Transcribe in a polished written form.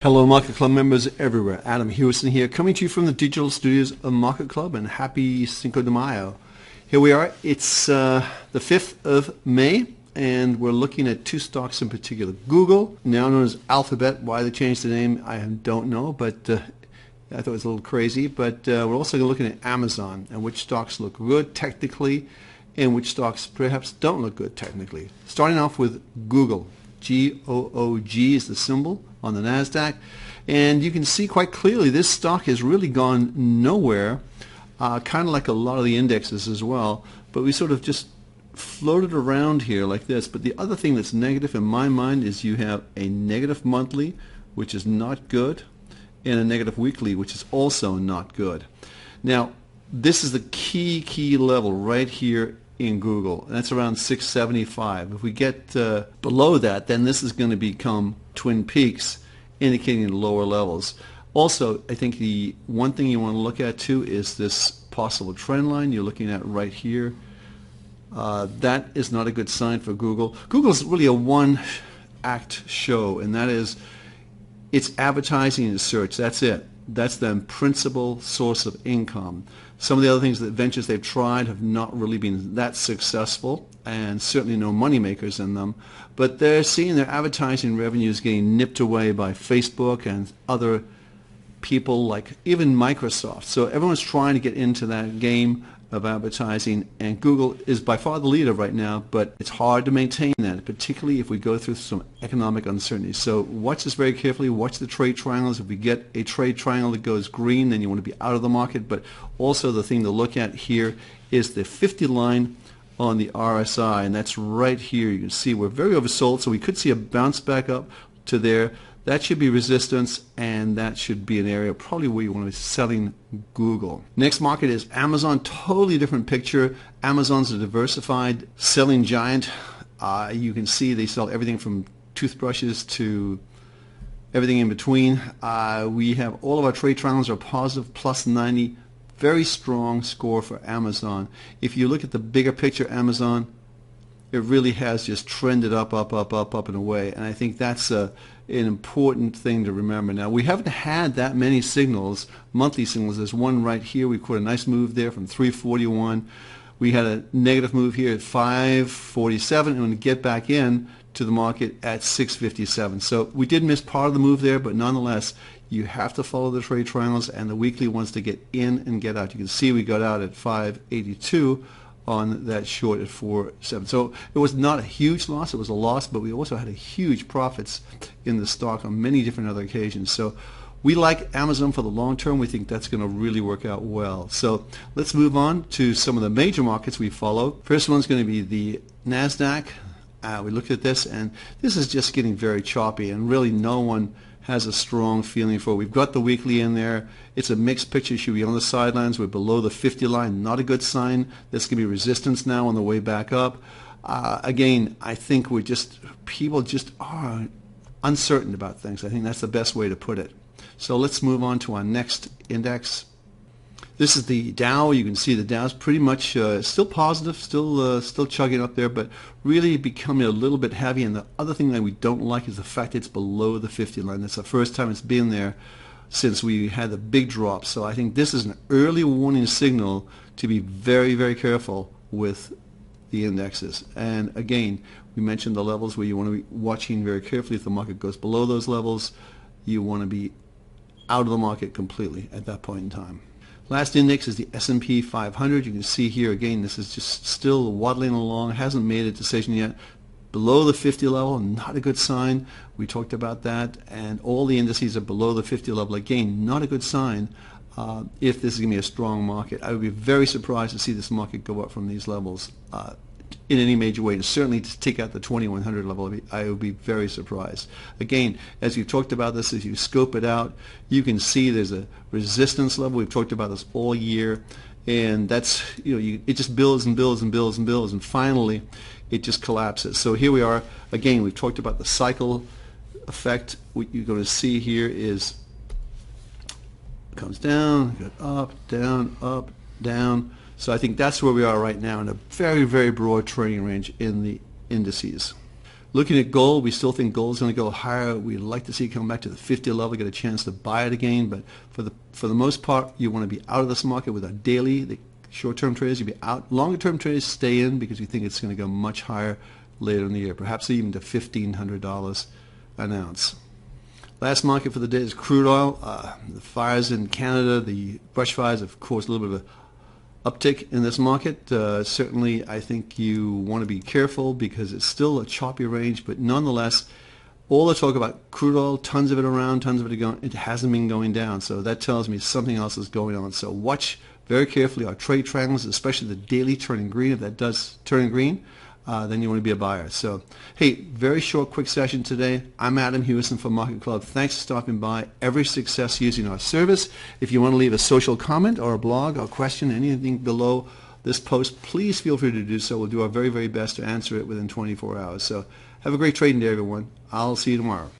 Hello Market Club members everywhere. Adam Hewison here, coming to you from the digital studios of Market Club, and happy Cinco de Mayo. Here we are. It's the 5th of May, and we're looking at two stocks in particular. Google, now known as Alphabet. Why they changed the name, I don't know, but I thought it was a little crazy. But we're also looking at Amazon and which stocks look good technically and which stocks perhaps don't look good technically. Starting off with Google. G-O-O-G is the symbol on the NASDAQ, and you can see quite clearly this stock has really gone nowhere, kind of like a lot of the indexes as well, but we sort of just floated around here like this. But the other thing that's negative in my mind is you have a negative monthly, which is not good, and a negative weekly, which is also not good. Now this is the key level right here in Google, and that's around 675. If we get below that, then this is going to become Twin Peaks, indicating lower levels. Also, I think the one thing you want to look at too is this possible trend line you're looking at right here. That is not a good sign for Google. Google is really a one-act show, and that is it's advertising and search. That's it. That's the principal source of income. Some of the other things, that ventures they've tried, have not really been that successful, and certainly no money makers in them. But they're seeing their advertising revenues getting nipped away by Facebook and other people, like even Microsoft. So everyone's trying to get into that game of advertising, and Google is by far the leader right now, but it's hard to maintain that, particularly if we go through some economic uncertainty. So watch this very carefully. Watch the trade triangles. If we get a trade triangle that goes green, then you want to be out of the market. But also the thing to look at here is the 50 line on the RSI, and that's right here. You can see we're very oversold, so we could see a bounce back up to there. That should be resistance, and that should be an area probably where you want to be selling Google. Next market is Amazon. Totally different picture. Amazon's a diversified selling giant. You can see they sell everything from toothbrushes to everything in between. We have all of our trade triangles are positive, plus 90. Very strong score for Amazon. If you look at the bigger picture, Amazon, it really has just trended up and away, and I think that's an important thing to remember. Now, we haven't had that many signals, monthly signals. There's one right here. We caught a nice move there from 341. We had a negative move here at 547, and we get back in to the market at 657. So we did miss part of the move there, but nonetheless, you have to follow the trade triangles and the weekly ones to get in and get out. You can see we got out at 582 on that short at 4.7. So it was not a huge loss. It was a loss, but we also had a huge profits in the stock on many different other occasions. So we like Amazon for the long term. We think that's going to really work out well. So let's move on to some of the major markets we follow. First one's going to be the NASDAQ. We looked at this, and this is just getting very choppy, and really no one has a strong feeling for it. We've got the weekly in there. It's a mixed picture. Should be on the sidelines. We're below the 50 line. Not a good sign. There's going to be resistance now on the way back up. Again, I think people just are uncertain about things. I think that's the best way to put it. So let's move on to our next index. This is the Dow. You can see the Dow's pretty much still positive, still chugging up there, but really becoming a little bit heavy. And the other thing that we don't like is the fact it's below the 50 line. That's the first time it's been there since we had the big drop. So I think this is an early warning signal to be very, very careful with the indexes. And again, we mentioned the levels where you want to be watching very carefully. If the market goes below those levels, you want to be out of the market completely at that point in time. Last index is the S&P 500. You can see here again, this is just still waddling along, hasn't made a decision yet. Below the 50 level, not a good sign. We talked about that, and all the indices are below the 50 level. Again, not a good sign if this is going to be a strong market. I would be very surprised to see this market go up from these levels in any major way, and certainly to take out the 2100 level, I would be very surprised. Again, as we've talked about this, as you scope it out, you can see there's a resistance level. We've talked about this all year, and that's, it just builds and builds and builds and builds, and finally it just collapses. So here we are. Again, we've talked about the cycle effect. What you're going to see here is it comes down, up, down. So I think that's where we are right now, in a very, very broad trading range in the indices. Looking at gold, we still think gold's going to go higher. We'd like to see it come back to the 50 level, get a chance to buy it again. But for the most part, you want to be out of this market with a daily. The short-term traders, you'll be out. Longer-term traders stay in because we think it's going to go much higher later in the year, perhaps even to $1,500 an ounce. Last market for the day is crude oil. The fires in Canada, the brush fires, have caused a little bit of a uptick in this market. Certainly, I think you want to be careful because it's still a choppy range, but nonetheless, all the talk about crude oil, tons of it around, tons of it going, it hasn't been going down. So that tells me something else is going on. So watch very carefully our trade triangles, especially the daily turning green. If that does turn green, then you want to be a buyer. So, hey, very short, quick session today. I'm Adam Hewison from Market Club. Thanks for stopping by. Every success using our service. If you want to leave a social comment or a blog or question, anything below this post, please feel free to do so. We'll do our very, very best to answer it within 24 hours. So have a great trading day, everyone. I'll see you tomorrow.